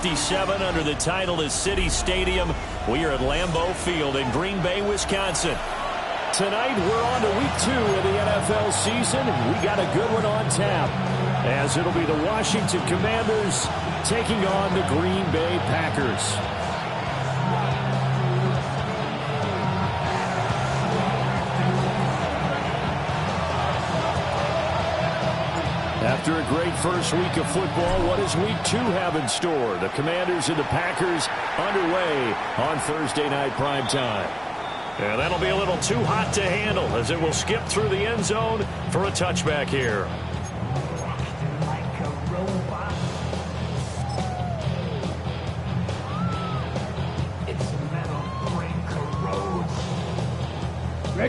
57 under the title of City Stadium. We are at Lambeau Field in Green Bay, Wisconsin. Tonight, we're on to week 2 of the NFL season. We got a good one on tap, as it'll be the Washington Commanders taking on the Green Bay Packers. After a great first week of football, what does week 2 have in store? The Commanders and the Packers underway on Thursday night primetime. And that'll be a little too hot to handle as it will skip through the end zone for a touchback here.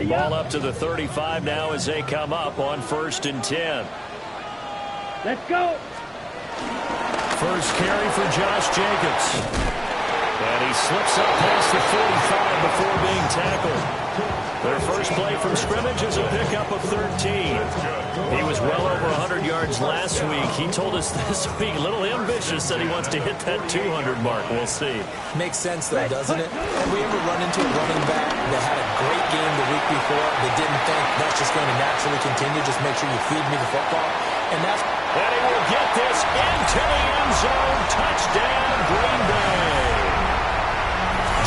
Ball up to the 35 now as they come up on 1st and 10. Let's go. First carry for Josh Jacobs. And he slips up past the 45 before being tackled. Their first play from scrimmage is a pickup of 13. He was well over 100 yards last week. He told us this week, a little ambitious, that he wants to hit that 200 mark. We'll see. Makes sense, though, doesn't it? Have we ever run into a running back that had a great game the week before that didn't think that's just going to naturally continue? Just make sure you feed me the football. And he will get this into the end zone. Touchdown, Green Bay.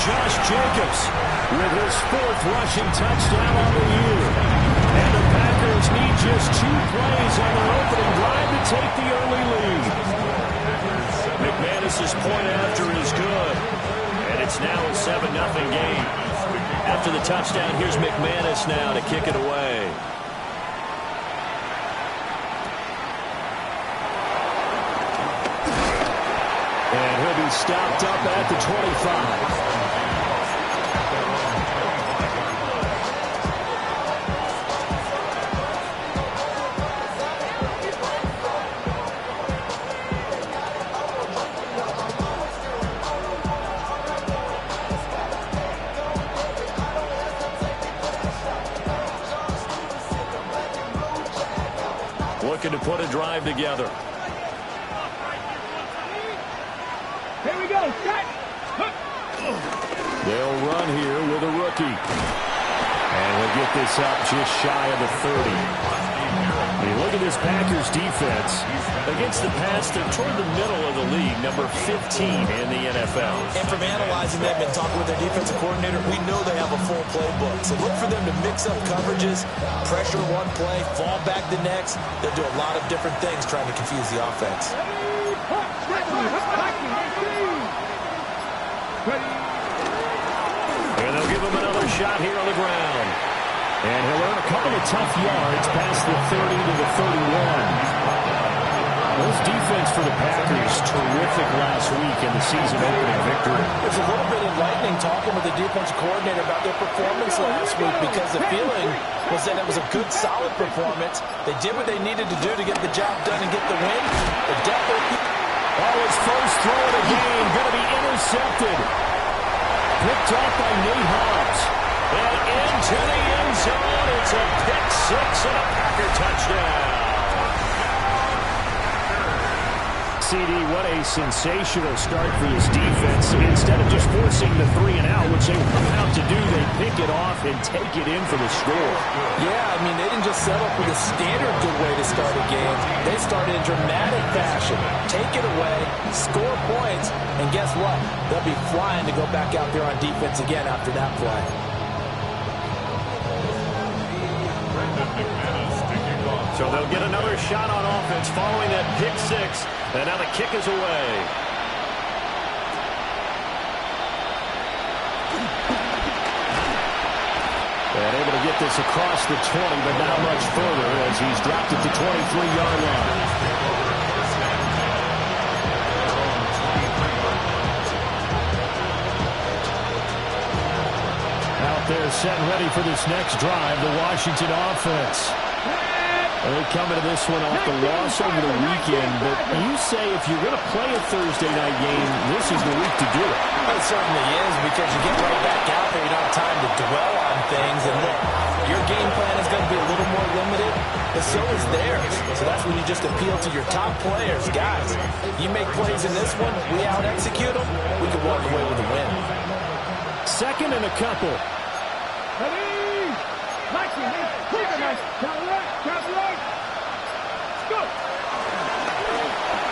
Josh Jacobs with his 4th rushing touchdown on the year. And the Packers need just 2 plays on their opening drive to take the early lead. McManus's point after is good. And it's now a 7-0 game. After the touchdown, here's McManus now to kick it away. And he'll be stopped up at the 25. Looking to put a drive together. Here we go. They'll run here with a rookie. And he'll get this up just shy of the 30. I mean, look at this Packers defense. Against the pass, they're toward the middle of the league, number 15 in the NFL. And from analyzing them and talking with their defensive coordinator, we know they have a full playbook. So look for them to mix up coverages, pressure one play, fall back the next. They'll do a lot of different things trying to confuse the offense. And they'll give him another shot here on the ground. And he'll earn a couple of tough yards past the 30 to the 31. This defense for the Packers, terrific last week in the season-opening victory. It's a little bit enlightening talking with the defensive coordinator about their performance last week because the feeling was that it was a good, solid performance. They did what they needed to do to get the job done and get the win. But definitely... His first throw of the game going to be intercepted. Picked off by Nate Hobbs. And into the end zone. It's a pick 6 and a Packer touchdown. CD, what a sensational start for this defense. Instead of just forcing the 3 and out, which they were about to do, they pick it off and take it in for the score. Yeah, I mean, they didn't just settle for the standard good way to start a game. They started in dramatic fashion. Take it away, score points, and guess what? They'll be flying to go back out there on defense again after that play. So they'll get another shot on offense following that pick 6. And now the kick is away. And able to get this across the 20, but not much further as he's dropped at the 23-yard line. Out there set and ready for this next drive, the Washington offense. They come into this one off the loss over the weekend, but you say if you're going to play a Thursday night game, this is the week to do it. It certainly is, because you get right back out there, you don't have time to dwell on things, and look, your game plan is going to be a little more limited, but so is theirs. So that's when you just appeal to your top players. Guys, you make plays in this one, we out-execute. 2nd and a couple. Ready? Marching, clear tonight. Travel right. Let's go.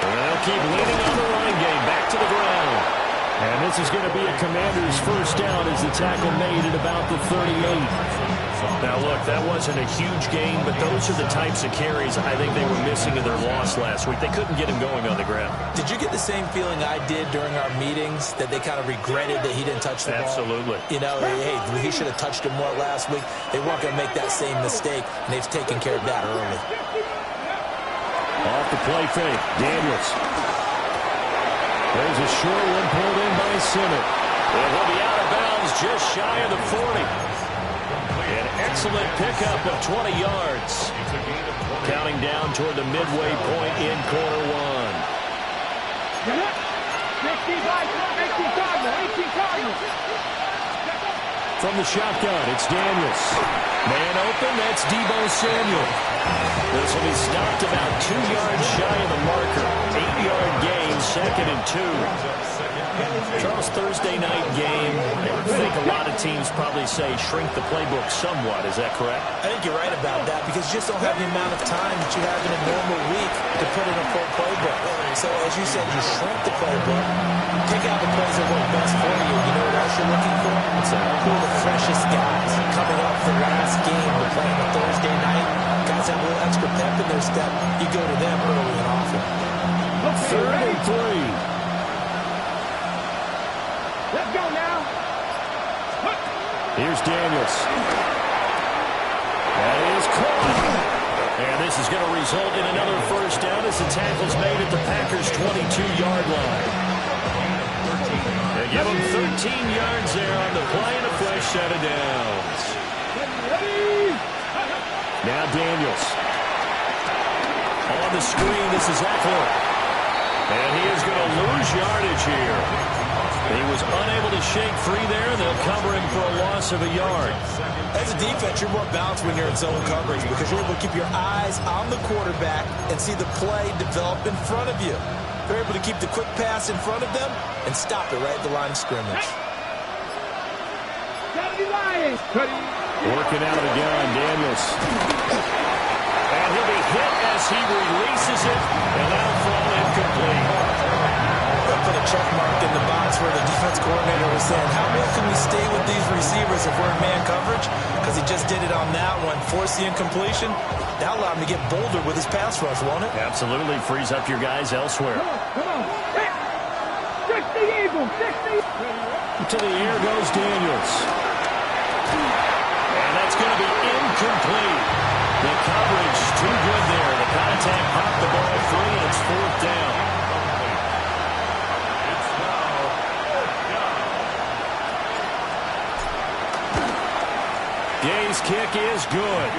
And they'll keep leaning on the running game. Back to the ground. And this is going to be a Commander's first down as the tackle made at about the 38. Now, look, that wasn't a huge gain, but those are the types of carries I think they were missing in their loss last week. They couldn't get him going on the ground. Did you get the same feeling I did during our meetings, that they kind of regretted that he didn't touch the ball? Absolutely. You know, hey, he should have touched it more last week. They weren't going to make that same mistake, and they've taken care of that early. Off the play fake, Daniels. There's a short one pulled in by Simmons. And he'll be out of bounds just shy of the 40. An excellent pickup of 20 yards. Counting down toward the midway point in quarter one. 18 Cardinals. From the shotgun, it's Daniels. Man open, that's Deebo Samuel. This will be stopped about 2 yards shy of the marker. 8-yard gain, 2nd and 2. Charles, Thursday night game. I think a lot of teams probably say shrink the playbook somewhat. Is that correct? I think you're right about that, because you just don't have the amount of time that you have in a normal week to put in a full playbook. So as you said, you shrink the playbook, take out the plays that work best for you. You know what else you're looking for? Who are the freshest guys coming up for last game to play on a Thursday night? Guys have a little extra pep in their step. You go to them early and often. 3rd and 3. Let's go now. Here's Daniels. That is caught. And this is going to result in another first down as the tackle's made at the Packers' 22-yard line. They give them 13 yards there on the play and a fresh set of downs. Now Daniels. On the screen, this is Eckler. And he is going to lose yardage here. He was unable to shake free there. They'll cover him for a loss of a yard. As a defense, you're more balanced when you're in zone coverage, because you're able to keep your eyes on the quarterback and see the play develop in front of you. They're able to keep the quick pass in front of them and stop it right at the line of scrimmage. Working out again, Daniels. And he'll be hit as he releases it, and that'll fall incomplete. They'll put a check mark in the box where the defense coordinator was saying, how well can we stay with these receivers if we're in man coverage? Because he just did it on that one, forced the incompletion. That allowed him to get bolder with his pass rush, won't it? Absolutely. Frees up your guys elsewhere. Come on. 60 Eagles. 60. To the air goes Daniels. And that's going to be incomplete. The coverage too good there. The contact popped the ball free, and it's 4th down. Gay's kick is good.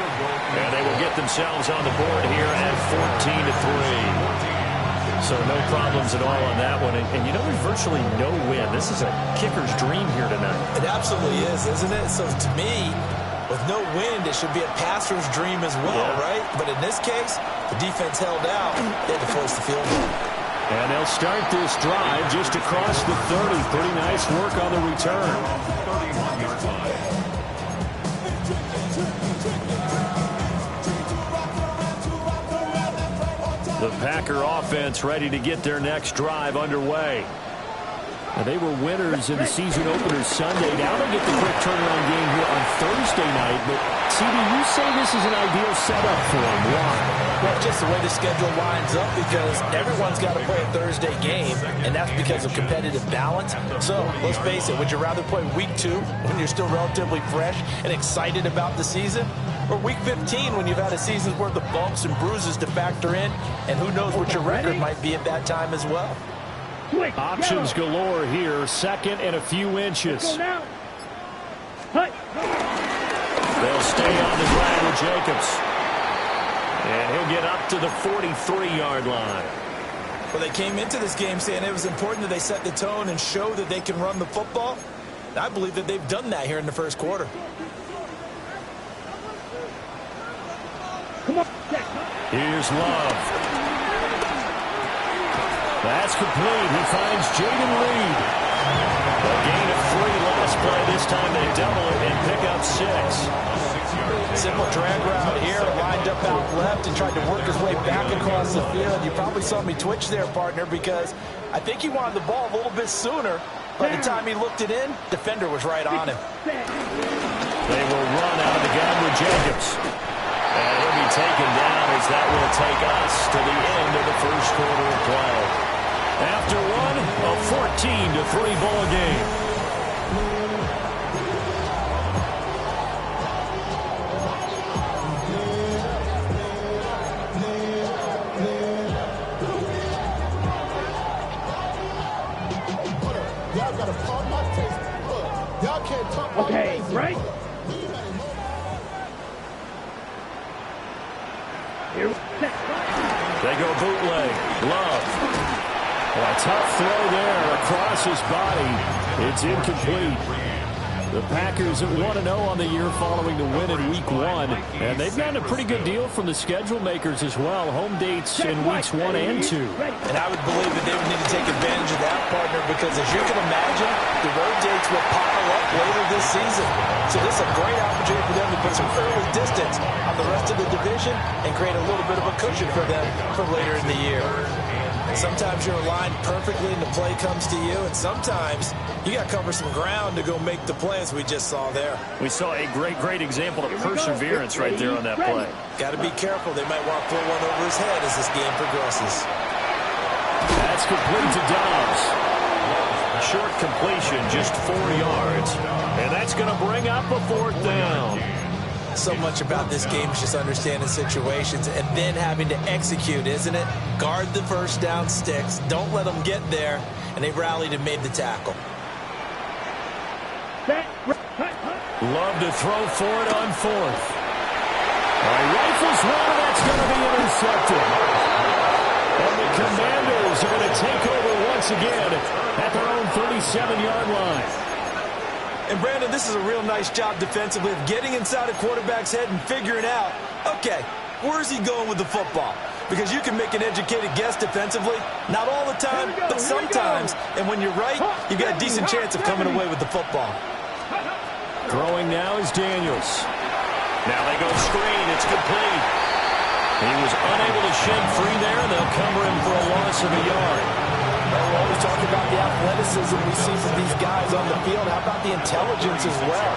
And they will get themselves on the board here at 14-3. So no problems at all on that one. And you know, there's virtually no win. This is a kicker's dream here tonight. It absolutely is, isn't it? So to me, with no wind, it should be a passer's dream as well, right? But in this case, the defense held out. They had to force the field goal. And they'll start this drive just across the 30. Pretty nice work on the return. The Packer offense ready to get their next drive underway. And they were winners in the season opener Sunday. Now they get the quick turnaround game here on Thursday night. But, CD, you say this is an ideal setup for them. Why? Well, just the way the schedule lines up, because everyone's got to play a Thursday game, and that's because of competitive balance. So, let's face it, would you rather play week 2 when you're still relatively fresh and excited about the season? Or week 15 when you've had a season's worth of bumps and bruises to factor in, and who knows what your record might be at that time as well. Options galore here. 2nd and a few inches. They'll stay on the drive with Jacobs. And he'll get up to the 43-yard line. Well, they came into this game saying it was important that they set the tone and show that they can run the football. I believe that they've done that here in the first quarter. Come on. Here's Love. That's complete. He finds Jaden Reed. A gain of 3, last play this time they double it and pick up 6. Simple drag route here, lined up out left and tried to work his way back across the field. You probably saw me twitch there, partner, because I think he wanted the ball a little bit sooner. By the time he looked it in, defender was right on him. They will run out of the gun with Jacobs. And he'll be taken down as that will take us to the end of the first quarter of play. After one, a 14-3 ball game. Okay, right? Here, they go bootleg. Love. A tough throw there across his body. It's incomplete. The Packers at 1-0 on the year following the win in Week 1. And they've gotten a pretty good deal from the schedule makers as well. Home dates in Weeks 1 and 2. And I would believe that they would need to take advantage of that, partner, because as you can imagine, the road dates will pile up later this season. So this is a great opportunity for them to put some early distance on the rest of the division and create a little bit of a cushion for them for later in the year. And sometimes you're aligned perfectly and the play comes to you, and sometimes you got to cover some ground to go make the play, as we just saw there. We saw a great example of perseverance right there on that play. Got to be careful. They might want to throw one over his head as this game progresses. That's complete to Dobbs. Short completion, just 4 yards. And that's going to bring up a 4th down. So much about this game is just understanding situations and then having to execute, isn't it? Guard the first down sticks. Don't let them get there. And they rallied and made the tackle. Love to throw for it on 4th. Rifles one, that's going to be intercepted. And the Commanders are going to take over once again at their own 37-yard line. And, Brandon, this is a real nice job defensively of getting inside a quarterback's head and figuring out, okay, where's he going with the football? Because you can make an educated guess defensively. Not all the time, but sometimes. And when you're right, you've got a decent chance of coming away with the football. Throwing now is Daniels. Now they go screen. It's complete. He was unable to shake free there, and they'll cover him for a loss of a yard. We're always talking about the athleticism we see from these guys on the field. How about the intelligence as well?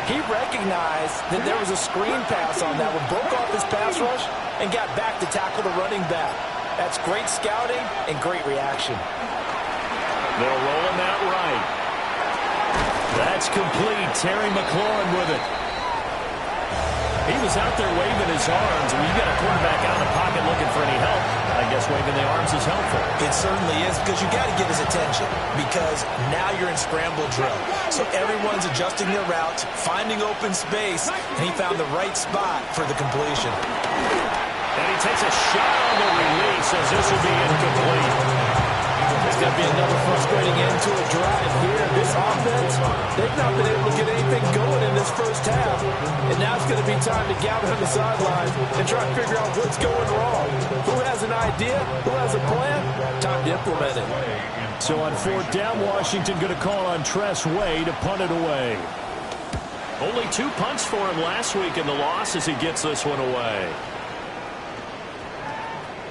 He recognized that there was a screen pass on that one, broke off his pass rush, and got back to tackle the running back. That's great scouting and great reaction. They'll roll him out right. That's complete. Terry McLaurin with it. He was out there waving his arms. When you got a quarterback out of the pocket looking for any help, I guess waving the arms is helpful. It certainly is, because you got to get his attention, because now you're in scramble drill. So everyone's adjusting their routes, finding open space, and he found the right spot for the completion. And he takes a shot on the release as this will be incomplete. There's going to be another frustrating end to a drive here. This offense, they've not been able to get anything going in this first half. And now it's going to be time to gather on the sidelines and try to figure out what's going wrong. Who has an idea? Who has a plan? Time to implement it. So on 4th down, Washington going to call on Tress Way to punt it away. Only 2 punts for him last week in the loss as he gets this one away.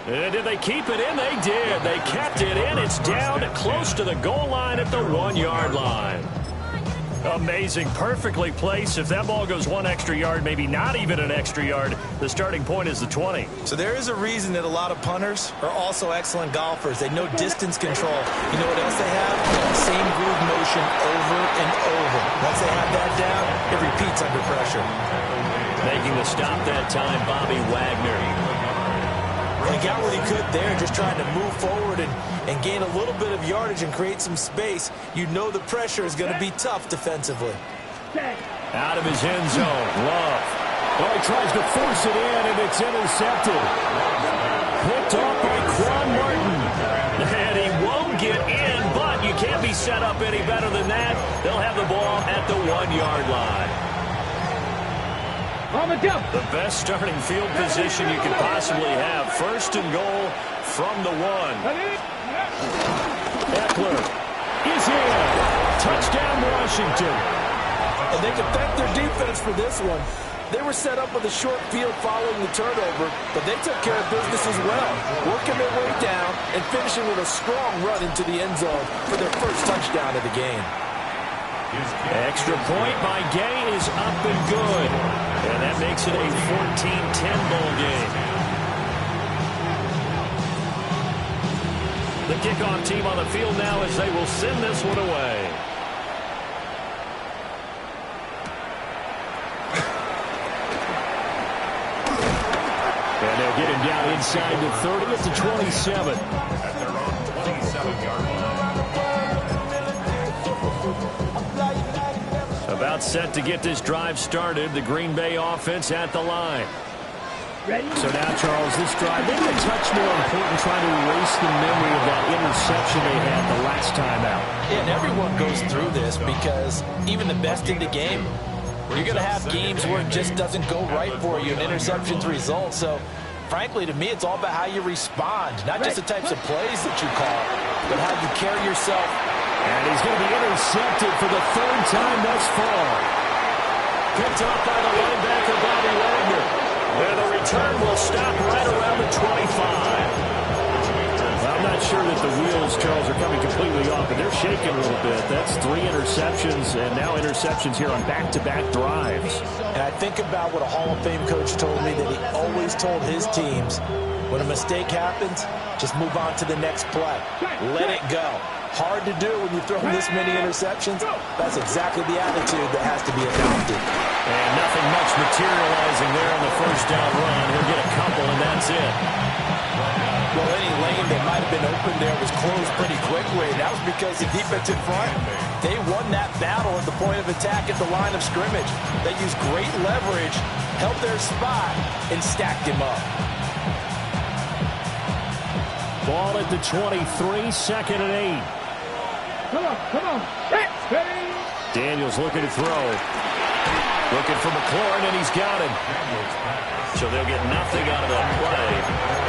And did they keep it in? They did. They kept it in. It's down close to the goal line at the 1-yard line. Amazing. Perfectly placed. If that ball goes 1 extra yard, maybe not even an extra yard, the starting point is the 20. So there is a reason that a lot of punters are also excellent golfers. They know distance control. You know what else they have? Same groove motion over and over. Once they have that down, it repeats under pressure. Making the stop that time, Bobby Wagner. He got what he could there, just trying to move forward and gain a little bit of yardage and create some space. You know the pressure is going to be tough defensively. Out of his end zone, Love. Oh, he tries to force it in, and it's intercepted. Picked off by Quan Martin. And he won't get in, but you can't be set up any better than that. They'll have the ball at the 1-yard line. On the jump. The best starting field position you could possibly have. 1st and goal from the 1. Eckler is in. Touchdown, Washington. And they can thank their defense for this one. They were set up with a short field following the turnover, but they took care of business as well, working their way down and finishing with a strong run into the end zone for their first touchdown of the game. Extra point by Gay is up and good. And that makes it a 14-10 ball game. The kickoff team on the field now as they will send this one away. And they'll get him down inside the 30 at the 27. At their own 27-yard line. About set to get this drive started. The Green Bay offense at the line. Ready? So now, Charles, this drive maybe a touch more important trying to erase the memory of that interception they had the last time out. And everyone goes through this because even the best in the game, you're going to have games where it just doesn't go right for you and interceptions result. So, frankly, to me, it's all about how you respond, not just the types of plays that you call, but how you carry yourself. And he's going to be intercepted for the third time thus far. Picked off by the linebacker, Bobby Wagner. And the return will stop right around the 25. I'm not sure that the wheels, Charles, are coming completely off, but they're shaking a little bit. That's 3 interceptions, and now interceptions here on back-to-back drives. And I think about what a Hall of Fame coach told me that he always told his teams, when a mistake happens, just move on to the next play. Let it go. Hard to do when you throw this many interceptions. That's exactly the attitude that has to be adopted. And nothing much materializing there on the first down run. He'll get a couple, and that's it. Well, any lane that might have been open there was closed pretty quickly. And that was because the defense in front, they won that battle at the point of attack at the line of scrimmage. They used great leverage, held their spot, and stacked him up. Ball at the 23, 2nd and 8. Come on. Ready? Daniels looking to throw. Looking for McLaurin, and he's got him. So they'll get nothing out of that play.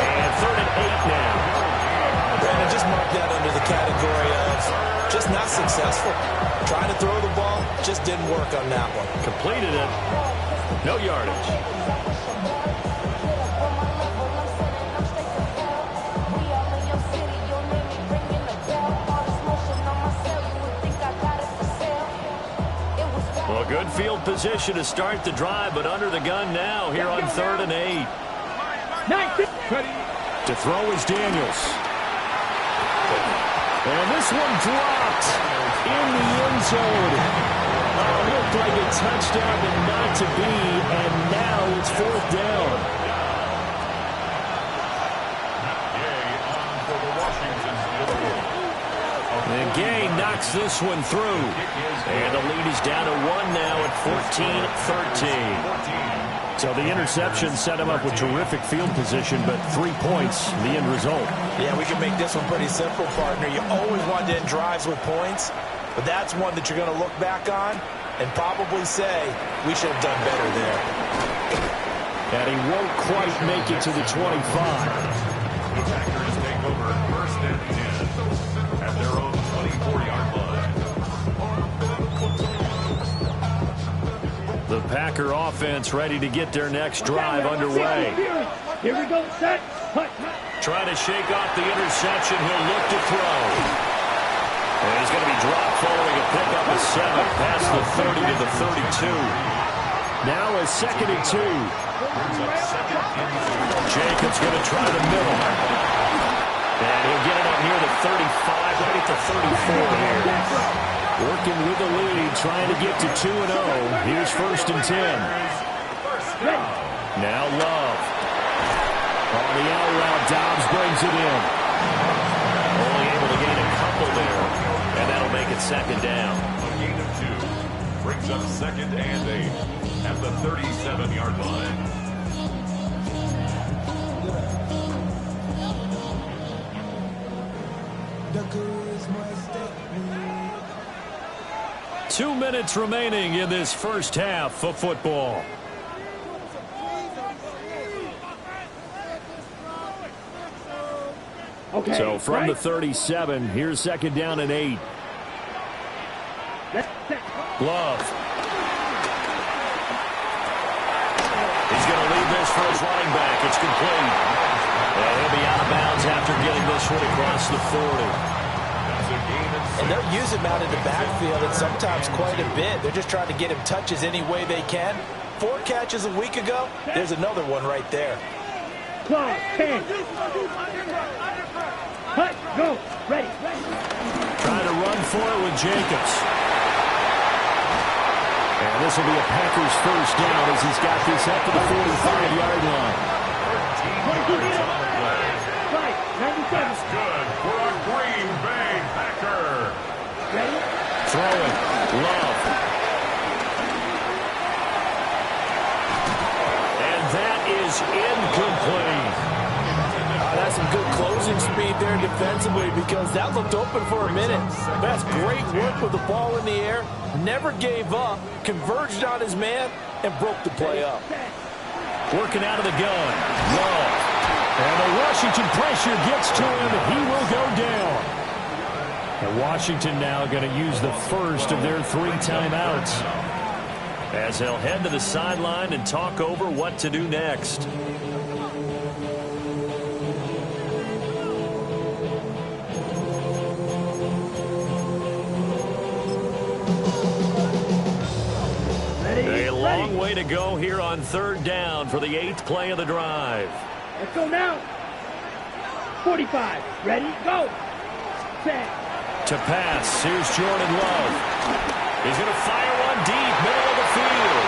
And 3rd and 8 now. Brandon, just mark that under the category of just not successful. Trying to throw the ball, just didn't work on that one. Completed it. No yardage. Well, good field position to start the drive, but under the gun now here on 3rd and 8. To throw is Daniels. And this one dropped in the end zone. Oh, looked like a touchdown, but not to be, and now it's 4th down. And Gay knocks this one through. And the lead is down to 1 now at 14-13. So the interception set him up with terrific field position, but 3 points, the end result. Yeah, we can make this one pretty simple, partner. You always want to end drives with points, but that's one that you're going to look back on and probably say, we should have done better there. And he won't quite make it to the 25. The Packers take over 1st and 10 at their own 24-yard line. The Packer offense ready to get their next drive underway. Here we go, set. Trying to shake off the interception. He'll look to throw. And he's going to be dropped following a pickup of 7 past the 30 to the 32. Now a 2nd and 2. Jacobs going to try the middle. And he'll get it up near the 35, right at the 34 here. Working with the lead, trying to get to 2-0. Here's 1st and 10. Now Love. On the out route, Dobbs brings it in. Only able to gain a couple there. And that'll make it 2nd down. A gain of 2 brings up 2nd and 8 at the 37-yard line. 2 minutes remaining in this first half of football. Okay, So from the 37, here's 2nd down and 8. Love. throws for his running back. It's complete. And he'll be out of bounds after getting this one across the 40. And they'll use him out in the backfield, and sometimes quite a bit. They're just trying to get him touches any way they can. 4 catches a week ago. There's another one right there. Clock, 10. Hut, go. Ready. Trying to run for it with Jacobs. And this will be a Packers first down as he's got this up to the 45-yard line. 97. That's good for a Green Bay Packer. Ready? Throwing. Love. And that is incomplete. That's some good closing speed there defensively because that looked open for a minute. That's great work with the ball in the air. Never gave up, converged on his man, and broke the play up. Working out of the gun. Love. And the Washington pressure gets to him. He will go down. And Washington now going to use the first of their 3 timeouts as they'll head to the sideline and talk over what to do next. A long way to go here on 3rd down for the 8th play of the drive. Let's go now. 45. Ready? Go. Set. To pass. Here's Jordan Love. He's going to fire one deep, middle of the field.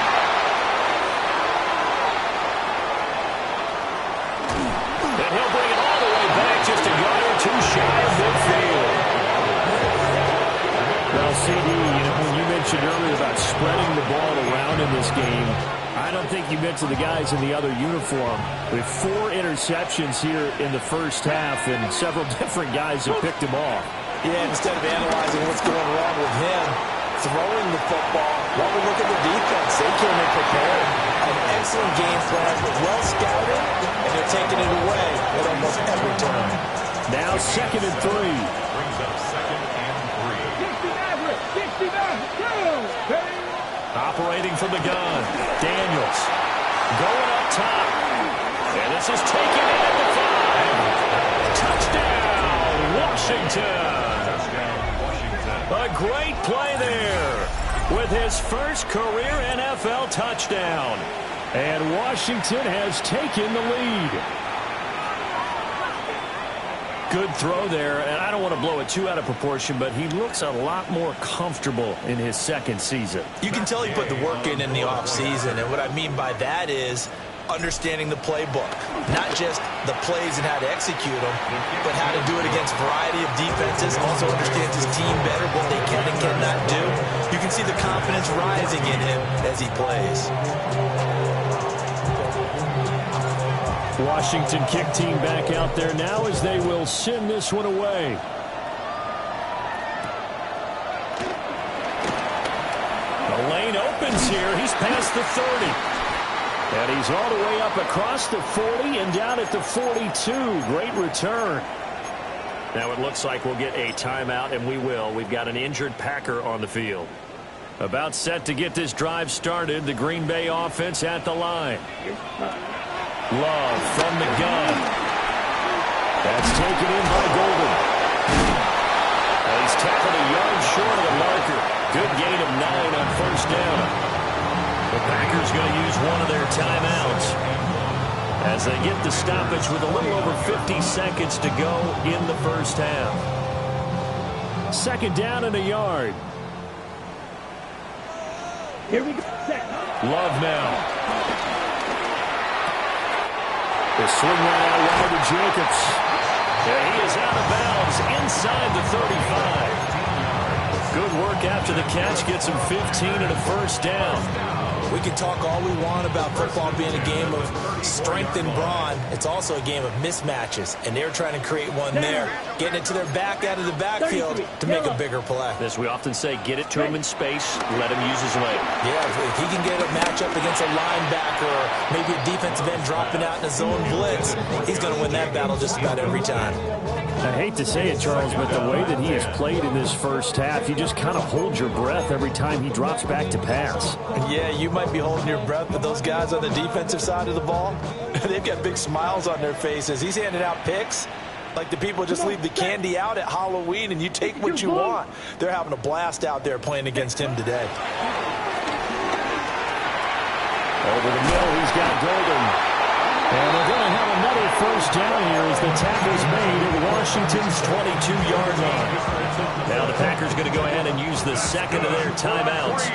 And he'll bring it all the way back just a yard or 2 shy of midfield. Well, CD, when you mentioned earlier about spreading the ball around in this game, I don't think you mentioned the guys in the other uniform. With 4 interceptions here in the first half, and several different guys have picked him off. Yeah, instead of analyzing what's going wrong with him, throwing the football, while we look at the defense, they came in prepared. An excellent game plan, well scouted, and they're taking it away at almost every turn. Now 2nd and 3. Brings up 2nd and 3. 60 Maverick. Go. Ready? Operating from the gun. Daniels going up top. And this is taken in at the 5. Touchdown, Washington. Touchdown, Washington. A great play there with his first career NFL touchdown. And Washington has taken the lead. Good throw there, and I don't want to blow it too out of proportion, but he looks a lot more comfortable in his 2nd season. You can tell he put the work in the offseason, and what I mean by that is understanding the playbook. Not just the plays and how to execute them, but how to do it against a variety of defenses. Also understands his team better, what they can and cannot do. You can see the confidence rising in him as he plays. Washington kick team back out there now as they will send this one away. The lane opens here. He's past the 30. And he's all the way up across the 40 and down at the 42. Great return. Now it looks like we'll get a timeout, and we will. We've got an injured Packer on the field. About set to get this drive started. The Green Bay offense at the line. Love from the gun. That's taken in by Golden. And he's tackled a yard short of the marker. Good gain of 9 on 1st down. The Packers going to use one of their timeouts as they get the stoppage with a little over 50 seconds to go in the first half. 2nd down and a yard. Here we go. Set. Love now. The swing right out wide to Jacobs. And he is out of bounds inside the 35. Good work after the catch. Gets him 15 and a 1st down. We can talk all we want about football being a game of strength and brawn. It's also a game of mismatches, and they're trying to create one there, getting it to their back out of the backfield to make a bigger play. As we often say, get it to him in space, let him use his leg. Yeah, if he can get a matchup against a linebacker or maybe a defensive end dropping out in a zone blitz, he's going to win that battle just about every time. I hate to say it, Charles, but the way that he has played in this first half, you just kind of hold your breath every time he drops back to pass. Yeah, you might be holding your breath, but those guys on the defensive side of the ball, they've got big smiles on their faces. He's handing out picks like the people just leave the candy out at Halloween and you take what you want. They're having a blast out there playing against him today. Over the middle, he's got Golden. And they're going to have another first down here as the tackle's made at Washington's 22-yard line. Now the Packers going to go ahead and use the second of their timeouts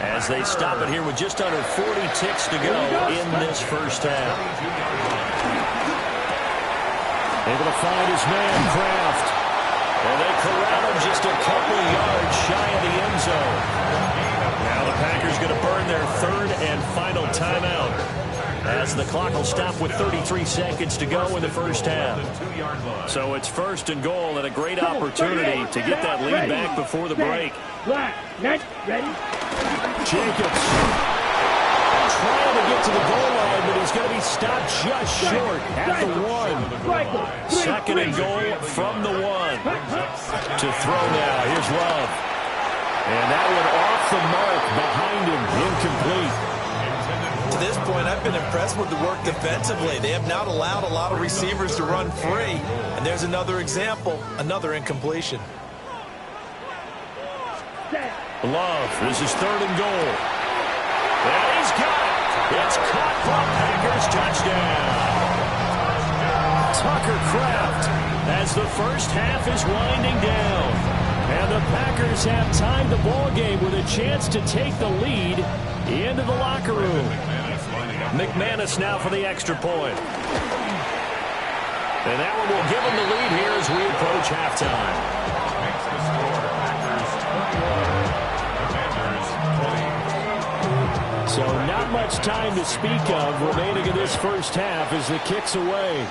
as they stop it here with just under 40 ticks to go in this first half. Able to find his man, Kraft. And they corral him just a couple yards shy of the end zone. Now the Packers going to burn their third and final timeout as the clock will stop with 33 seconds to go in the first half. So it's first and goal and a great opportunity to get that lead back before the break. Jacobs trying to get to the goal line, but he's going to be stopped just short at the 1. Second and goal from the 1. To throw now. Here's Love. And that one off the mark behind him. Incomplete. To this point, I've been impressed with the work defensively. They have not allowed a lot of receivers to run free. And there's another example, another incompletion. Love, this is third and goal. And he's got it. It's caught for Packers touchdown. Tucker Kraft as the first half is winding down. And the Packers have tied the ball game with a chance to take the lead into the locker room. McManus now for the extra point. And that one will give him the lead here as we approach halftime. So not much time to speak of remaining in this first half as the kick's away.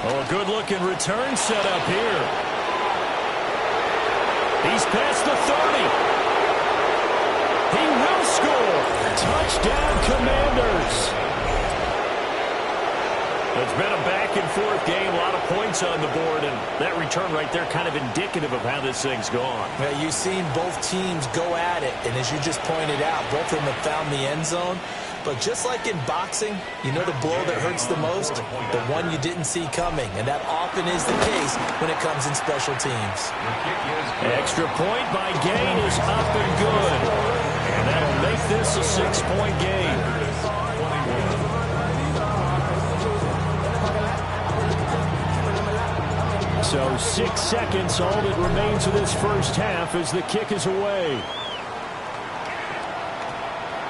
Oh, a good-looking return set up here. He's past the 30. He will score. Touchdown, Commanders. It's been a back-and-forth game, a lot of points on the board, and that return right there kind of indicative of how this thing's gone. Yeah, you've seen both teams go at it, and as you just pointed out, both of them have found the end zone. But just like in boxing, you know the blow that hurts the most? The one you didn't see coming, and that often is the case when it comes in special teams. Extra point by Gain is up and good. And that'll make this a 6-point game. So 6 seconds, all that remains of this first half as the kick is away.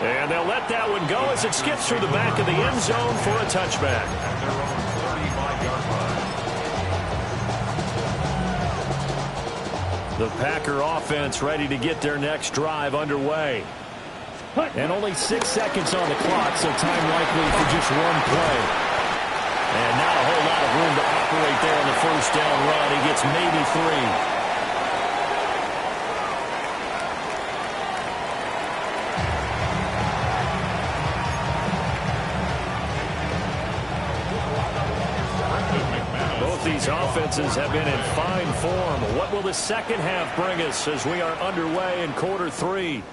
And they'll let that one go as it skips through the back of the end zone for a touchback. The Packer offense ready to get their next drive underway. And only 6 seconds on the clock, so time likely for just one play. And not a whole lot of room to operate there on the first down run. He gets maybe 3. These offenses have been in fine form. What will the second half bring us as we are underway in quarter 3?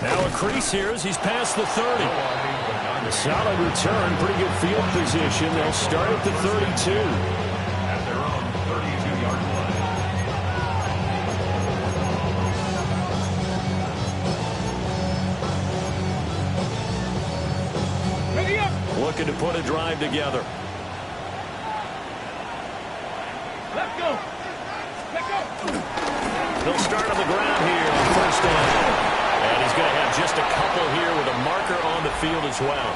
Now a crease here as he's past the 30. A solid return, pretty good field position. They'll start at the 32. At their own 32-yard line. Looking to put a drive together. Let's go. Let's go. They'll start on the ground here on first down. And he's going to have just a couple here with a marker on the field as well.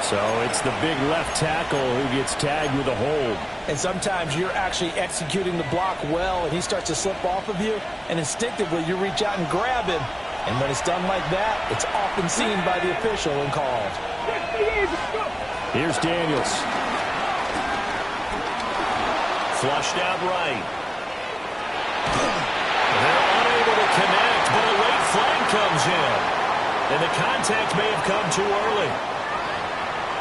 So it's the big left tackle who gets tagged with a hold. And sometimes you're actually executing the block well, and he starts to slip off of you, and instinctively you reach out and grab him. And when it's done like that, it's often seen by the official and called. Here's Daniels. Flushed out right. They're unable to connect, but a late flag comes in. and the contact may have come too early.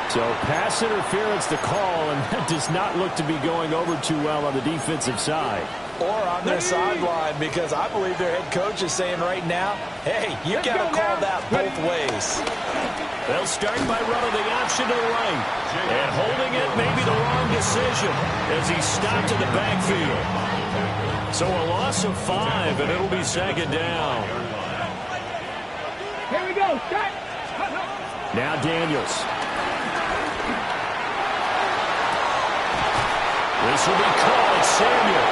So pass interference to call, and that does not look to be going over too well on the defensive side. Or on their sideline, because I believe their head coach is saying right now, hey, you got to call that both ways. They'll start by running the option to the right. And holding it may be the wrong decision as he's stopped in the backfield. So a loss of 5, and it'll be second down. Here we go. Start. Now Daniels. This will be called Samuel.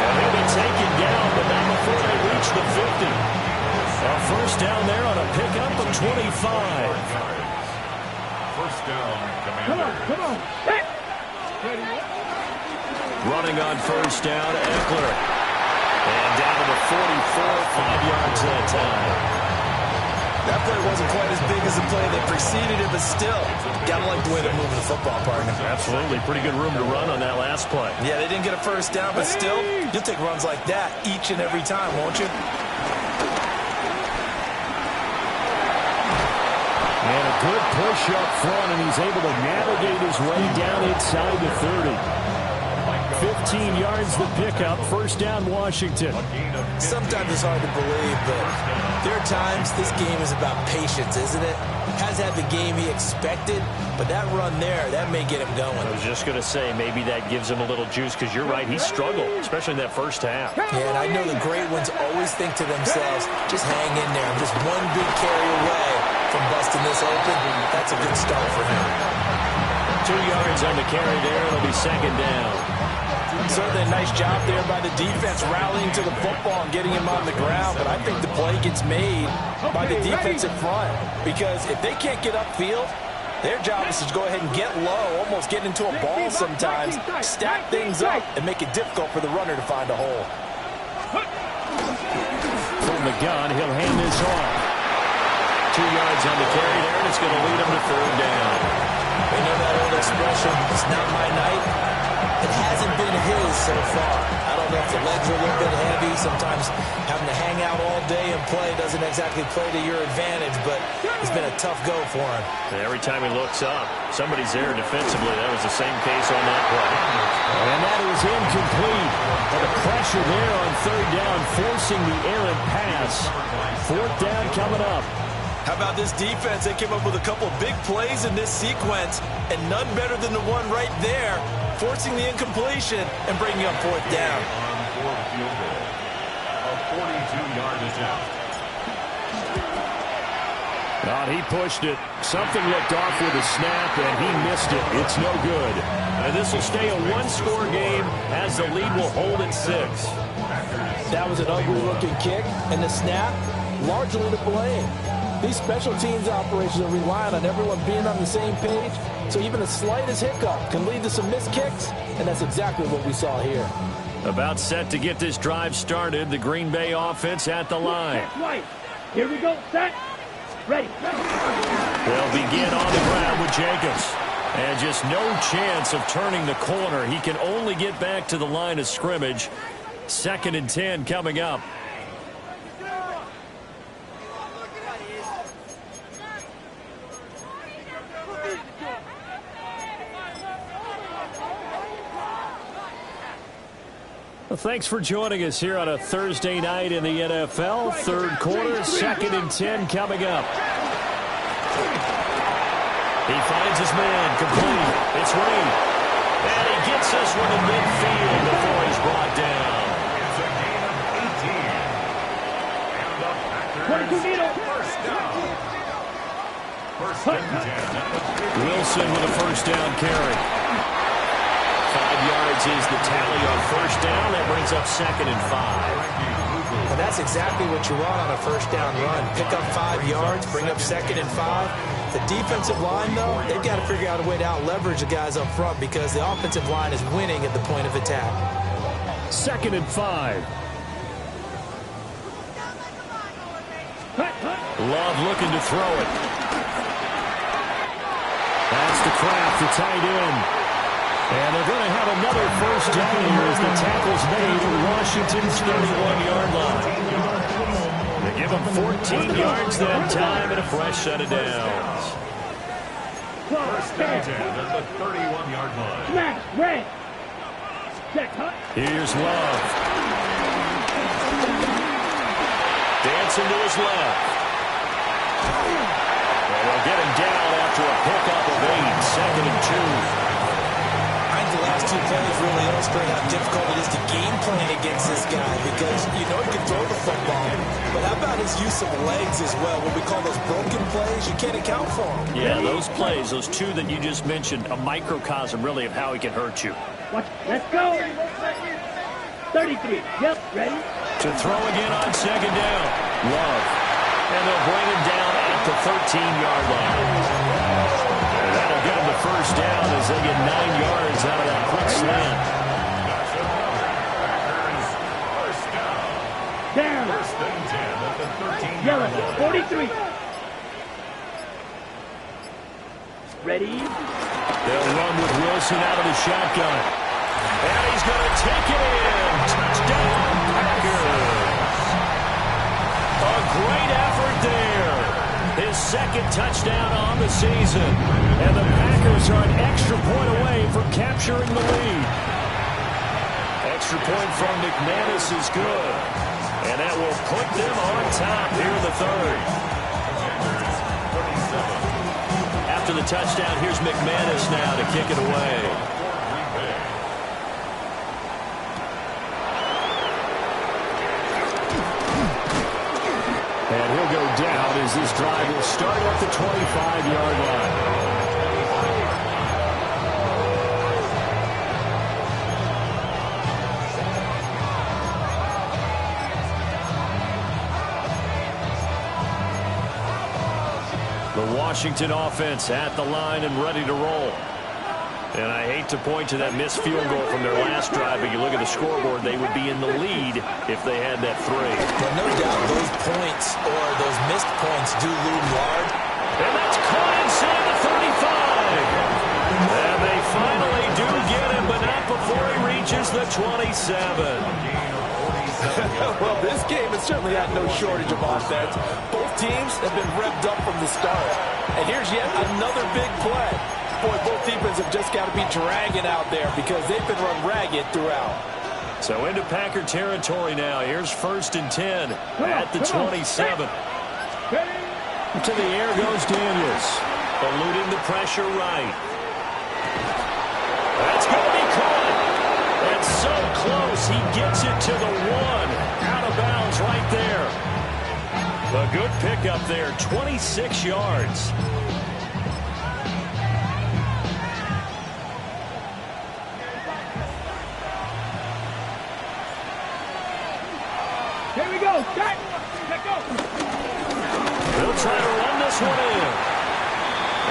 And he'll be taken down, but not before they reach the 50. A first down there on a pickup of 25. First down, Commander. Come on. Hey. Running on first down, Eckler. And down to the 44, 5 yards that time. That play wasn't quite as big as the play that preceded it, but still, gotta like the way they're moving the football, partner. Absolutely. Pretty good room to run on that last play. Yeah, they didn't get a first down, but still, you'll take runs like that each and every time, won't you? And a good push up front, and he's able to navigate his way down inside the 30. 15 yards the pickup. First down, Washington. Sometimes it's hard to believe, but there are times this game is about patience, isn't it? Has had the game he expected, but that run there, that may get him going. I was just going to say, maybe that gives him a little juice, because you're right, he struggled, especially in that first half. Yeah, and I know the great ones always think to themselves, just hang in there. I'm just one big carry away from busting this open. That's a good start for him. 2 yards on the carry there. It'll be second down. Certainly a nice job there by the defense rallying to the football and getting him on the ground, but I think the play gets made by the defensive front, because if they can't get upfield, their job is to go ahead and get low, almost get into a ball sometimes, stack things up, and make it difficult for the runner to find a hole. From the gun, he'll hand this off. 2 yards on the carry there, and it's going to lead him to third down. You know that old expression, it's not my night. It hasn't been his so far. I don't know if the legs are a little bit heavy. Sometimes having to hang out all day and play doesn't exactly play to your advantage, but it's been a tough go for him. And every time he looks up, somebody's there defensively. That was the same case on that play. And that is incomplete. And the pressure there on third down, forcing the errant pass. Fourth down coming up. How about this defense? They came up with a couple of big plays in this sequence, and none better than the one right there, forcing the incompletion and bringing up fourth down. On for a field goal. A 42-yard attempt. He pushed it. Something looked off with a snap, and he missed it. It's no good. And this will stay a one-score game as the lead will hold at 6. That was an ugly-looking kick, and the snap, largely to blame. These special teams operations are relying on everyone being on the same page, so even the slightest hiccup can lead to some missed kicks, and that's exactly what we saw here. About set to get this drive started, the Green Bay offense at the line. Right. Here we go. Set. Ready. They'll begin on the ground with Jacobs. And just no chance of turning the corner. He can only get back to the line of scrimmage. 2nd and 10 coming up. Well, thanks for joining us here on a Thursday night in the NFL. Third quarter, 2nd and 10 coming up. He finds his man, complete. It's Reed. And he gets us one in midfield before he's brought down. It's a gain of 18. And the Packers first down. First and 10. Wilson with a first down carry. 5 yards is the tally on first down. That brings up 2nd and 5. And that's exactly what you want on a first down run. Pick up 5 yards, bring up 2nd and 5. The defensive line, though, they've got to figure out a way to out-leverage the guys up front because the offensive line is winning at the point of attack. 2nd and 5. Love looking to throw it. That's the Kraft, the tight end. And they're going to have another first down here as the tackle's made at Washington's 31-yard line. They give him 14 yards that time and a fresh set of downs. First and 10 at the 31-yard line. Smash, red. Check, huh? Here's Love. Dancing to his left. And they'll get him down after a pickup of 8, 2nd and 2. I think the last two plays really illustrate how difficult it is to game plan against this guy because you know he can throw the football. But how about his use of legs as well? What we call those broken plays, you can't account for them. Yeah, those plays, those two that you just mentioned, a microcosm really of how he can hurt you. Watch. Let's go. 33. Yep, ready? To throw again on 2nd down. Love. And they'll bring him down at the 13-yard line. And that'll get him the first down as they get 9 yards out of that quick slant. Down. First and 10 at the 13-yard Yellow. line. 43. Ready? They'll run with Wilson out of the shotgun. And he's going to take it in. Touchdown, Packers. A great effort there. His 2nd touchdown on the season. And the Packers are an extra point away from capturing the lead. Extra point from McManus is good. And that will put them on top here in the 3rd. After the touchdown, here's McManus now to kick it away. And he'll go down as this drive will start at the 25-yard line. The Washington offense at the line and ready to roll. And I hate to point to that missed field goal from their last drive, but you look at the scoreboard, they would be in the lead if they had that 3. But no doubt those points or those missed points do loom large. And that's caught inside the 35. And they finally do get him, but not before he reaches the 27. Well, this game has certainly had no shortage of offense. Both teams have been revved up from the start. And here's yet another big play. Boy, both defenses have just got to be dragging out there because they've been run ragged throughout. So into Packer territory now. Here's 1st and 10 at the 27. To the air goes Daniels. Eluding the pressure right. That's going to be caught. And so close. He gets it to the 1. Out of bounds right there. A good pickup there. 26 yards. Here we go. Start. Let's go. They'll try to run this one in.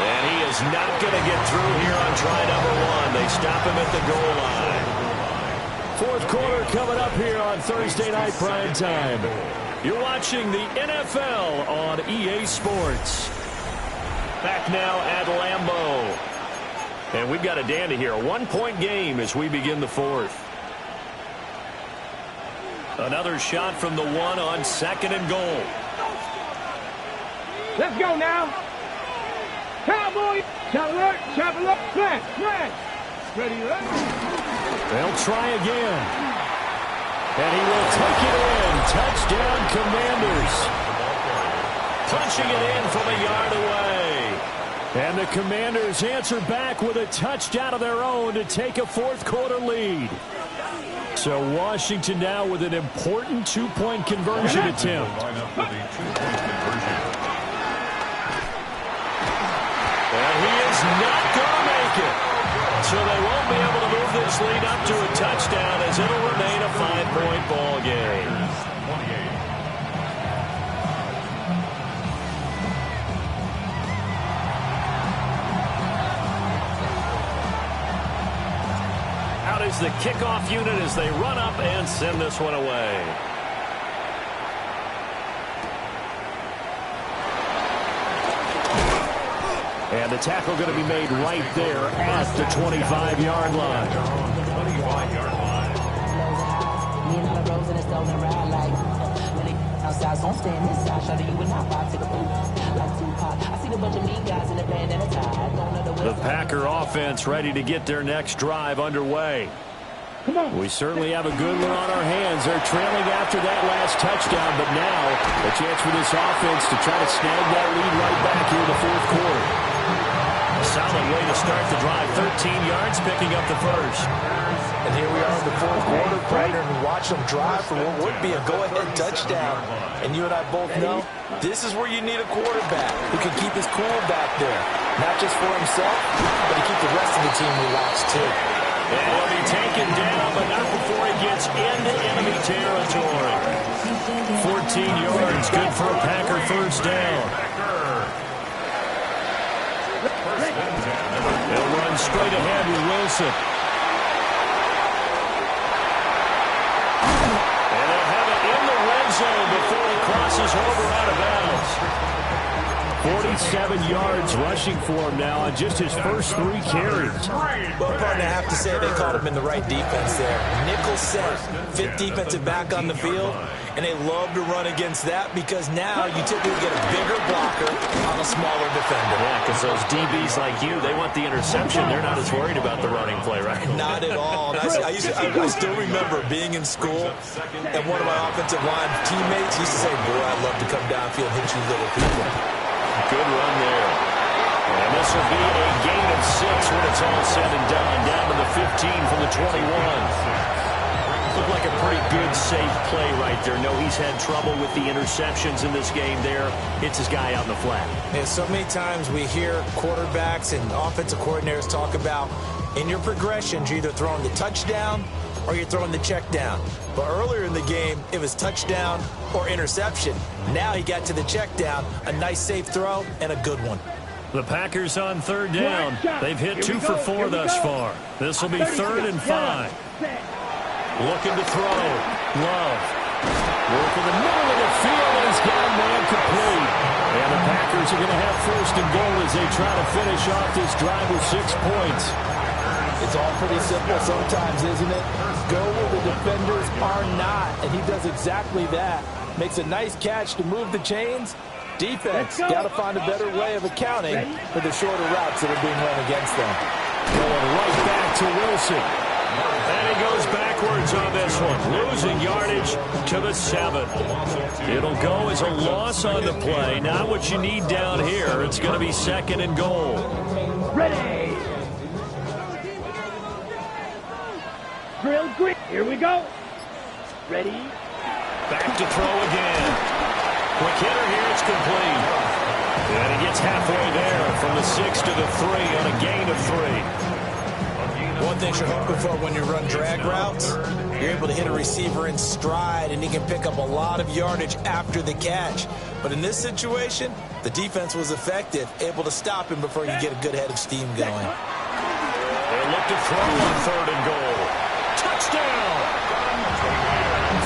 And he is not going to get through here on try number 1. They stop him at the goal line. 4th quarter coming up here on Thursday Night Prime Time. You're watching the NFL on EA Sports. Back now at Lambeau. And we've got a dandy here. A 1-point game as we begin the 4th. Another shot from the 1 on 2nd and goal. Let's go now. Cowboy. Travel up. Smash. Ready, ready. They'll try again. And he will take it in. Touchdown, Commanders. Punching it in from a yard away. And the Commanders answer back with a touchdown of their own to take a 4th quarter lead. So Washington now with an important 2-point conversion attempt. Line up for the 2-point conversion. And he is not going to make it. So they won't be able to move this lead up to a touchdown as it'll remain a 5-point ball game. 28. Out is the kickoff unit as they run up and send this one away. And the tackle going to be made right there at the 25-yard line. 25-yard line. side, so I'm staying this side. Shawty, you and I vibe to the booth. Like Tupac, I see the bunch of mean guys in the band and a tie. The Packer offense ready to get their next drive underway. Come on. We certainly have a good one on our hands. They're trailing after that last touchdown, but now a chance for this offense to try to snag that lead right back here in the fourth quarter. A solid way to start the drive. 13 yards, picking up the first. And here we are in the fourth quarter, partner, and watch them drive for what would be a go-ahead touchdown. And you and I both know this is where you need a quarterback who can keep his cool back there. Not just for himself, but to keep the rest of the team relaxed, too. And he'll be taken down, but not before he gets into enemy territory. 14 yards, good for a Packer first down. They'll run straight ahead with Wilson. And they'll have it in the red zone before he crosses over out of bounds. 47 yards rushing for him now on just his first 3 carries. Well, partner, I have to say they caught him in the right defense there. Nickel set, 5th defensive back on the field, and they love to run against that because now you typically get a bigger blocker on a smaller defender. Yeah, because those DBs like you, they want the interception. They're not as worried about the running play, right? Not at all. And I still remember being in school, and one of my offensive line teammates used to say, boy, I'd love to come downfield and hit you little people. Good run there. And this will be a gain of 6 when it's all said and done. Down to the 15 from the 21. Looked like a pretty good, safe play right there. No, he's had trouble with the interceptions in this game there. Hits his guy out in the flat. Yeah, so many times we hear quarterbacks and offensive coordinators talk about in your progressions, you're either throwing the touchdown or you're throwing the check down. But earlier in the game, it was touchdown or interception. Now he got to the check down, a nice safe throw, and a good one. The Packers on third down. They've hit 2 for 4 thus far. This will be 3rd and 5. Looking to throw. Love. Working the middle of the field, and he's got a man complete. And the Packers are going to have 1st and goal as they try to finish off this drive with 6 points. It's all pretty simple sometimes, isn't it? Go where the defenders are not, and he does exactly that. Makes a nice catch to move the chains. Defense got to find a better way of accounting for the shorter routes that are being run against them. Going right back to Wilson. And he goes backwards on this one. Losing yardage to the 7. It'll go as a loss on the play. Not what you need down here. It's going to be 2nd and goal. Ready. Drill grit. Here we go. Ready. Back to throw again. Quick hitter here. It's complete. And he gets halfway there from the 6 to the 3 on a gain of 3. One thing you're hoping for when you run drag routes, you're able to hit a receiver in stride, and he can pick up a lot of yardage after the catch. But in this situation, the defense was effective, able to stop him before you get a good head of steam going. They look to throw on 3rd and goal. Touchdown!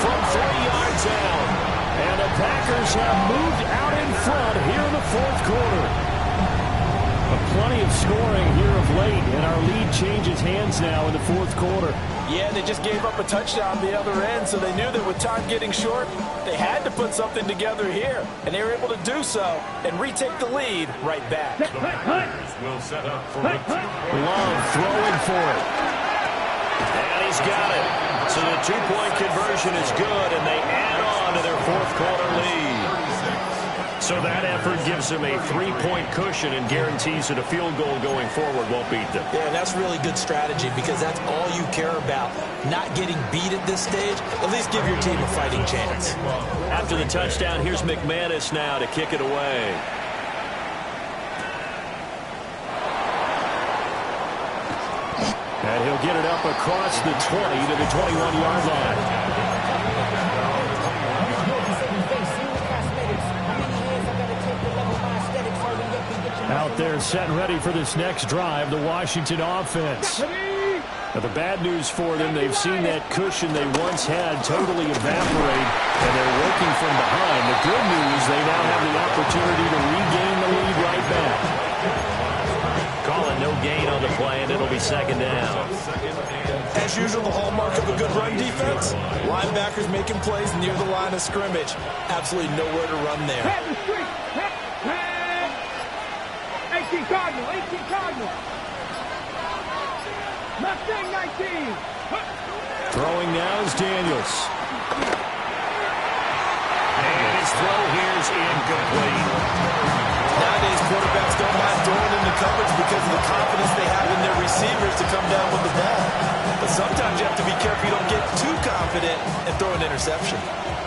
From 3 yards out. And the Packers have moved out in front here in the 4th quarter. Plenty of scoring here of late, and our lead changes hands now in the 4th quarter. Yeah, they just gave up a touchdown the other end, so they knew that with time getting short, they had to put something together here, and they were able to do so and retake the lead right back. Will set up for Love throwing for it. And he's got it. So the 2-point conversion is good, and they add on to their 4th quarter lead. So that effort gives them a 3-point cushion and guarantees that a field goal going forward won't beat them. Yeah, and that's really good strategy because that's all you care about. Not getting beat at this stage, at least give your team a fighting chance. After the touchdown, here's McManus now to kick it away. And he'll get it up across the 20 to the 21-yard line. Out there set and ready for this next drive, the Washington offense. Now the bad news for them, they've seen that cushion they once had totally evaporate, and they're working from behind. The good news, they now have the opportunity to regain the lead right back. Call it no gain on the play, and it'll be second down. As usual, the hallmark of a good run defense, linebackers making plays near the line of scrimmage. Absolutely nowhere to run there. 18 Cardinal, 18 Cardinal. Mustang 19. Throwing now is Daniels. And his throw here is incomplete. Nowadays, quarterbacks don't mind throwing into coverage because of the confidence they have in their receivers to come down with the ball. But sometimes you have to be careful you don't get too confident and throw an interception.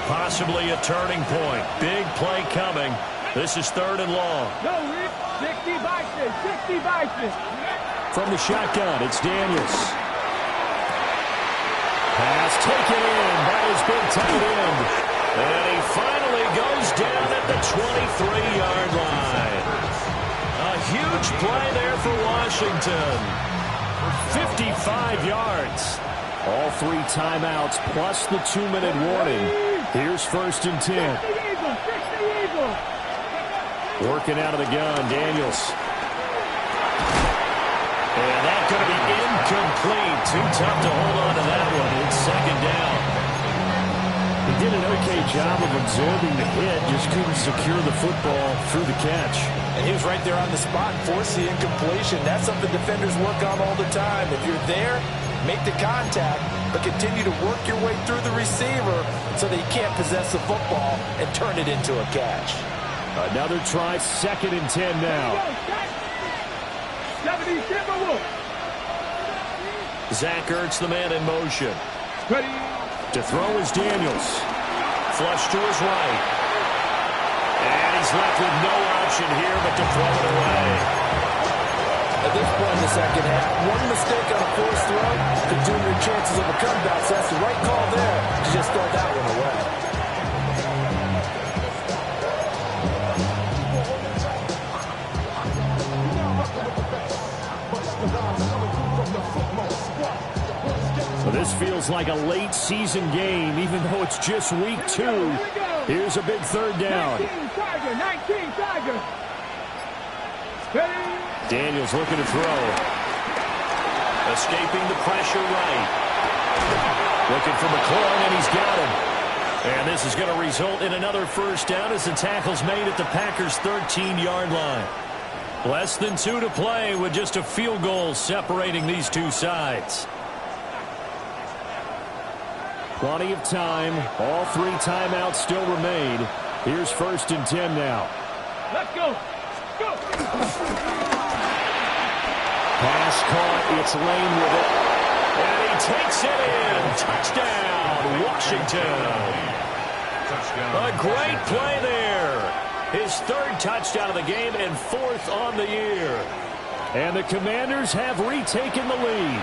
Possibly a turning point. Big play coming. This is third and long. Go, Rick. 60 Bison, 60 Bison. From the shotgun, it's Daniels. Pass taken in. That has been tight end. And he finally goes down at the 23-yard line. A huge play there for Washington. 55 yards. All 3 timeouts plus the 2-minute warning. Here's first and 10. 60 Eagles, 60 Eagles. Working out of the gun, Daniels. And that's going to be incomplete. Too tough to hold on to that one. It's second down. He did an okay job of absorbing the hit, just couldn't secure the football through the catch. And he was right there on the spot, forced the incompletion. That's something defenders work on all the time. If you're there, make the contact, but continue to work your way through the receiver so that he can't possess the football and turn it into a catch. Another try, second and 10 now. Zach Ertz, the man in motion. Ready. To throw is Daniels. Flush to his right. And he's left with no option here but to throw it away. At this point in the second half, one mistake on a forced throw could doom your chances of a comeback. So that's the right call there to just throw that one away. So this feels like a late season game, even though it's just week 2. Here's a big third down. 19 Tiger. Ready. Daniels looking to throw. Escaping the pressure right. Looking for McClellan, and he's got him. And this is going to result in another first down as the tackle's made at the Packers' 13-yard line. Less than 2 to play with just a field goal separating these two sides. Plenty of time. All 3 timeouts still remain. Here's first and 10 now. Let's go. Go. Pass caught. It's Lane with it. And he takes it in. Touchdown, Washington. A great play there. His 3rd touchdown of the game and 4th on the year. And the Commanders have retaken the lead.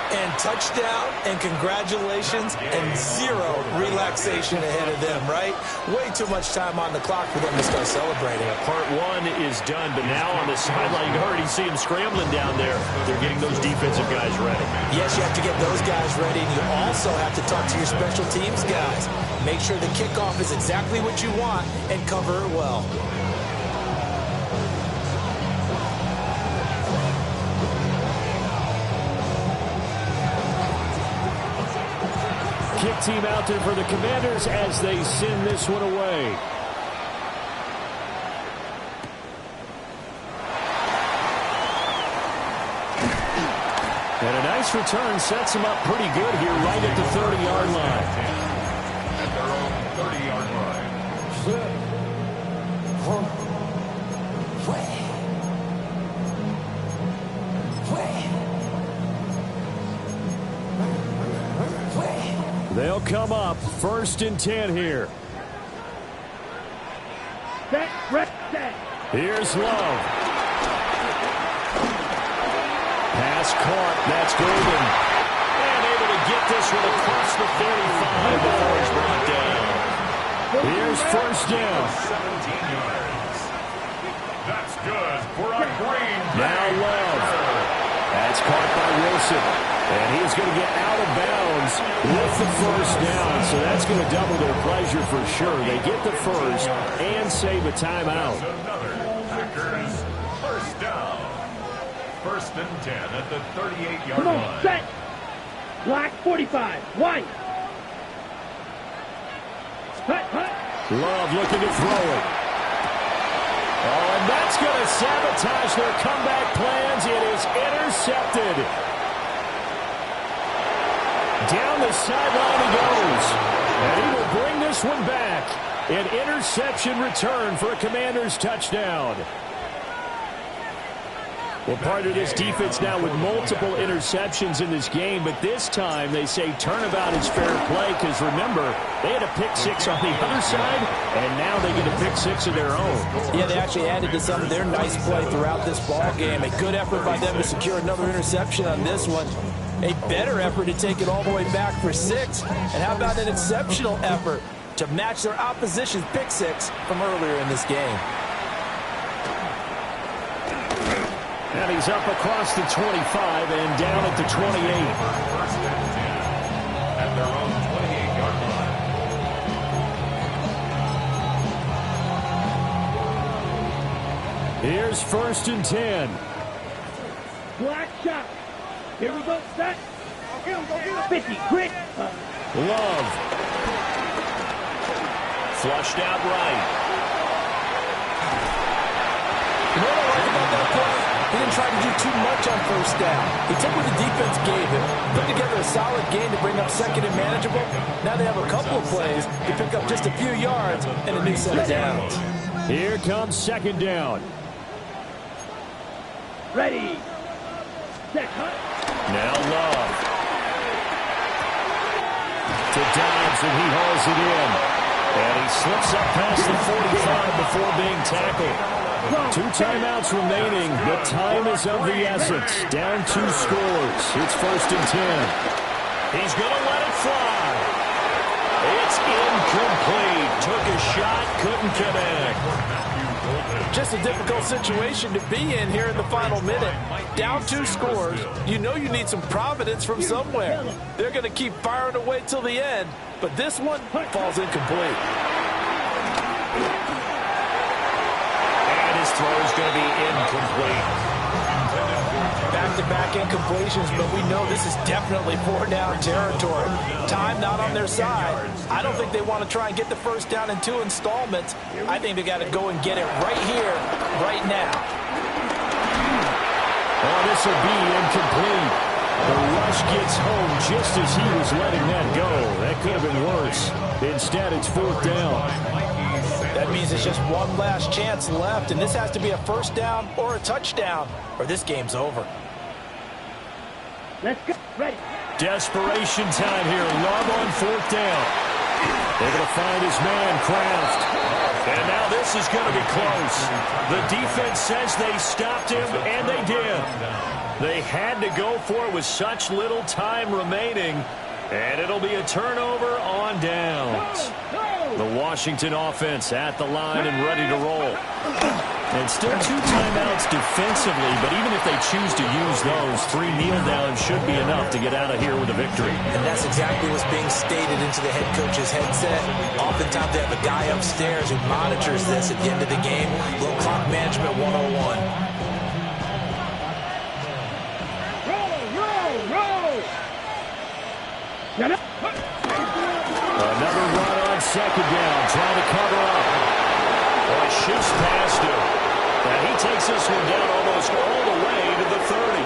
And touchdown, and congratulations, and 0 relaxation ahead of them, right? Way too much time on the clock for them to start celebrating. Part 1 is done, but now on the sideline, you already see him scrambling down there. They're getting those defensive guys ready. Yes, you have to get those guys ready, and you also have to talk to your special teams guys. Make sure the kickoff is exactly what you want and cover it well. Kick team out there for the Commanders as they send this one away. And a nice return sets him up pretty good here right at the 30-yard line. At their own 30-yard line. They'll come up first and 10 here. Set. Here's Love. Pass caught. That's Golden. And able to get this one across the 35 before he's brought down. Here's first down. 17 yards. That's good for a green. Now Love. That's caught by Wilson. And he's going to get out of bounds with the first down. So that's going to double their pleasure for sure. They get the first and save a timeout. Another Packers first down. first and 10 at the 38-yard Come on, line. set. Black 45. White. Hut, hut. Love looking to throw it. Oh, and that's going to sabotage their comeback plans. It is intercepted. Down the sideline he goes. And he will bring this one back. An interception return for a Commanders touchdown. Well, part of this defense now with multiple interceptions in this game, but this time they say turnabout is fair play because, remember, they had a pick six on the other side, and now they get a pick six of their own. Yeah, they actually added to some of their nice play throughout this ball game. A good effort by them to secure another interception on this one. A better effort to take it all the way back for 6. And how about an exceptional effort to match their opposition's pick six from earlier in this game? And he's up across the 25 and down at the 28. First and 10 at their own 28-yard line. Here's first and 10. Black shot. Here we go, set. 50, grit. Love. Flushed out right. You know what I like about that play? He didn't try to do too much on first down. He took what the defense gave him, put together a solid game to bring up second and manageable. Now they have a couple of plays to pick up just a few yards and a new set of downs. Here comes second down. Ready. Set, hut. Now Love. To Dobbs, and he hauls it in. And he slips up past the 45 before being tackled. 2 timeouts remaining, but time is of the essence. Down 2 scores. It's first and 10. He's going to let it fly. It's incomplete. Took a shot, couldn't connect. Just a difficult situation to be in here in the final minute. Down 2 scores. You know you need some providence from somewhere. They're going to keep firing away till the end, but this one falls incomplete. His throw is going to be incomplete. Back-to-back incompletions, but we know this is definitely 4-down territory. Time not on their side. I don't think they want to try and get the first down in 2 installments. I think they got to go and get it right here, right now. Oh, this will be incomplete. The rush gets home just as he was letting that go. That could have been worse. Instead, it's 4th down. That means it's just one last chance left, and this has to be a first down or a touchdown, or this game's over. Let's go. Ready. Desperation time here. Love on 4th down. Able to find his man, Kraft. And now this is going to be close. The defense says they stopped him, and they did. They had to go for it with such little time remaining, and it'll be a turnover on downs. The Washington offense at the line and ready to roll. And still 2 timeouts defensively, but even if they choose to use those, 3 kneel downs should be enough to get out of here with a victory. And that's exactly what's being stated into the head coach's headset. Oftentimes they have a guy upstairs who monitors this at the end of the game. Little clock management 101. Roll. Get up. Another run on second down, trying to cover up. Oh, he shoots past him. And he takes this one down almost all the way to the 30.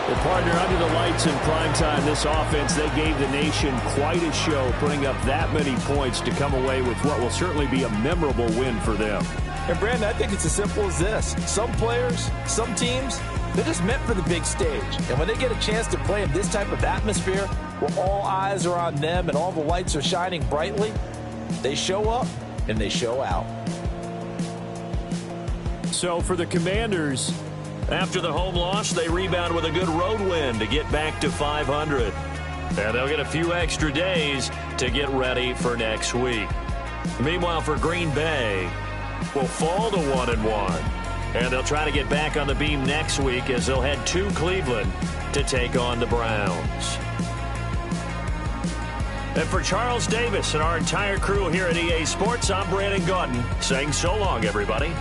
Well, partner, under the lights in primetime, this offense, they gave the nation quite a show, putting up that many points to come away with what will certainly be a memorable win for them. And, Brandon, I think it's as simple as this. Some players, some teams, they're just meant for the big stage. And when they get a chance to play in this type of atmosphere where all eyes are on them and all the lights are shining brightly, they show up and they show out. So for the Commanders, after the home loss, they rebound with a good road win to get back to 500. And they'll get a few extra days to get ready for next week. Meanwhile, for Green Bay, will fall to 1-1. And they'll try to get back on the beam next week as they'll head to Cleveland to take on the Browns. And for Charles Davis and our entire crew here at EA Sports, I'm Brandon Gaudin saying so long, everybody.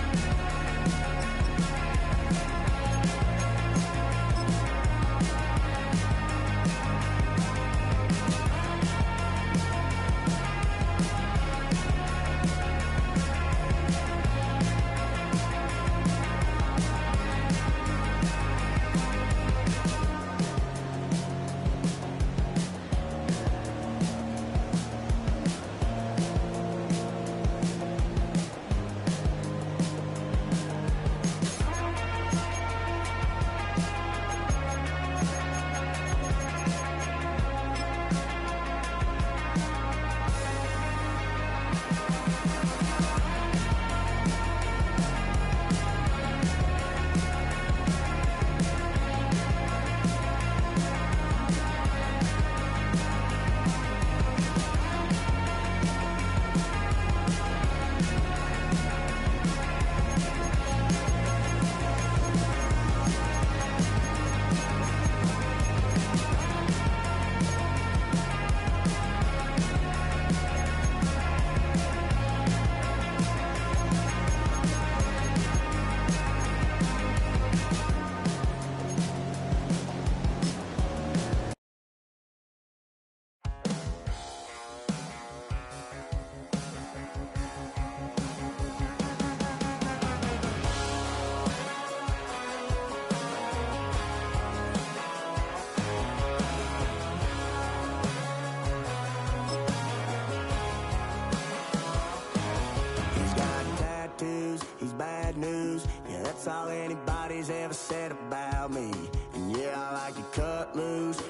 That's all anybody's ever said about me. And yeah, I like to cut loose,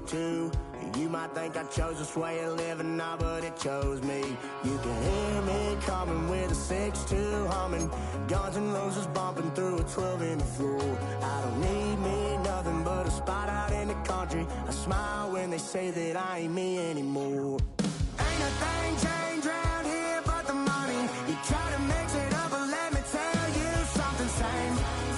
too. You might think I chose this way of living now, but it chose me. You can hear me coming with a 6-2 humming, Guns N' Roses bumping through a 12 in the floor. I don't need me nothing but a spot out in the country. I smile when they say that I ain't me anymore. Ain't a thing changed around here but the money. You try to mix it up, but let me tell you something. Same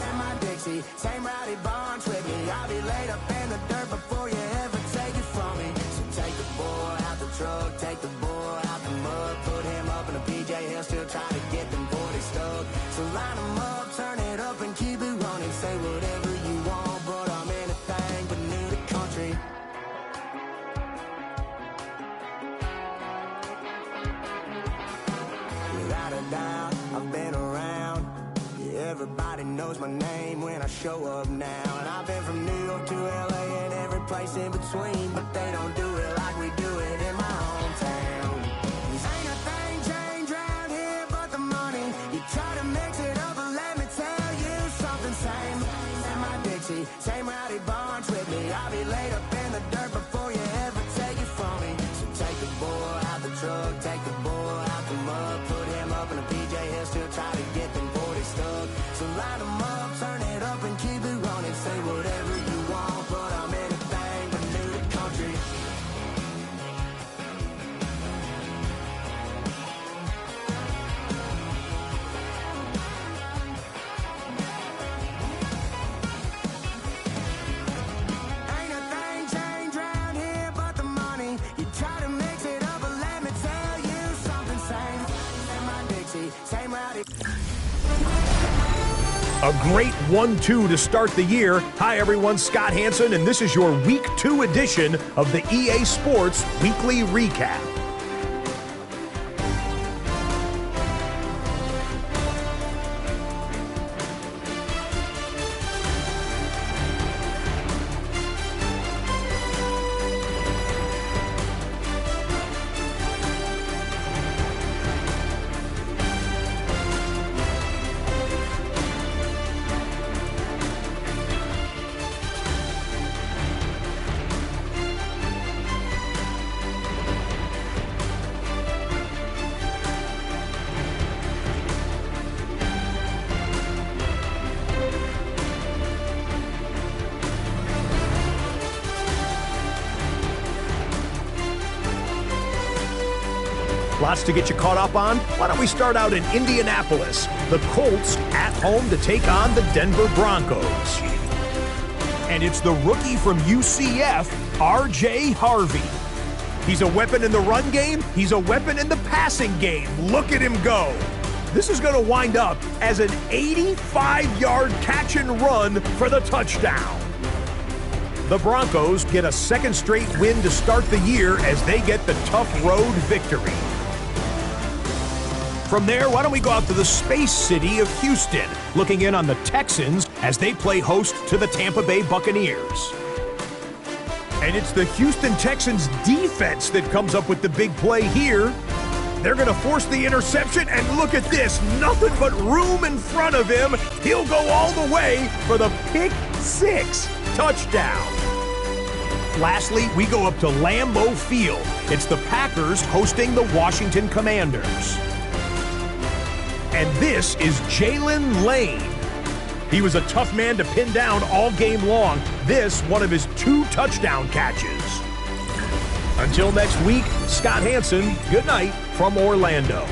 in my Dixie, same rowdy bunch with me. I'll be laid up in the dirt before you ever take it from me. So take the boy out the truck, take the boy out the mud, put him up in a PJ, he'll still try to get them 40 stuck. So line them up, turn it up and keep it running. Say whatever you want, but I'm anything but new to country. Without a doubt, I've been around. Yeah, everybody knows my name when I show up now. And I've been from New York to LA and every place in between, but they don't do it like we do it in my hometown. Ain't a thing changed around here but the money. You try to mix it up, but let me tell you something. Same in my Dixie, same rowdy bunch with me. I'll be laid up in the dirt before you ever take it from me. So take the boy out the truck, take the boy out the mud, put him up in a PJ, he'll still try to get them 40 stuck. So line them up, turn it up and keep it running. Say whatever you want, but I'm anything but new to country. Ain't a thing changed around here but the money. You try to mix it up, but let me tell you something. Same in my Dixie, same rowdy. A great 1-2 to start the year. Hi everyone, Scott Hansen, and this is your Week 2 edition of the EA Sports Weekly Recap. Lots to get you caught up on. Why don't we start out in Indianapolis? The Colts at home to take on the Denver Broncos. And it's the rookie from UCF, R.J. Harvey. He's a weapon in the run game. He's a weapon in the passing game. Look at him go. This is going to wind up as an 85-yard catch and run for the touchdown. The Broncos get a second straight win to start the year as they get the tough road victory. From there, why don't we go out to the space city of Houston, looking in on the Texans as they play host to the Tampa Bay Buccaneers. And it's the Houston Texans defense that comes up with the big play here. They're going to force the interception, and look at this. Nothing but room in front of him. He'll go all the way for the pick six touchdown. Lastly, we go up to Lambeau Field. It's the Packers hosting the Washington Commanders. And this is Jalen Lane. He was a tough man to pin down all game long. This, one of his 2 touchdown catches. Until next week, Scott Hanson, good night from Orlando.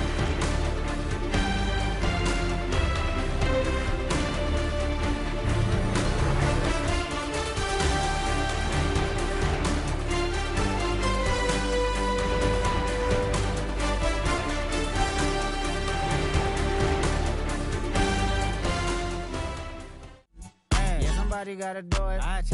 Somebody gotta do it.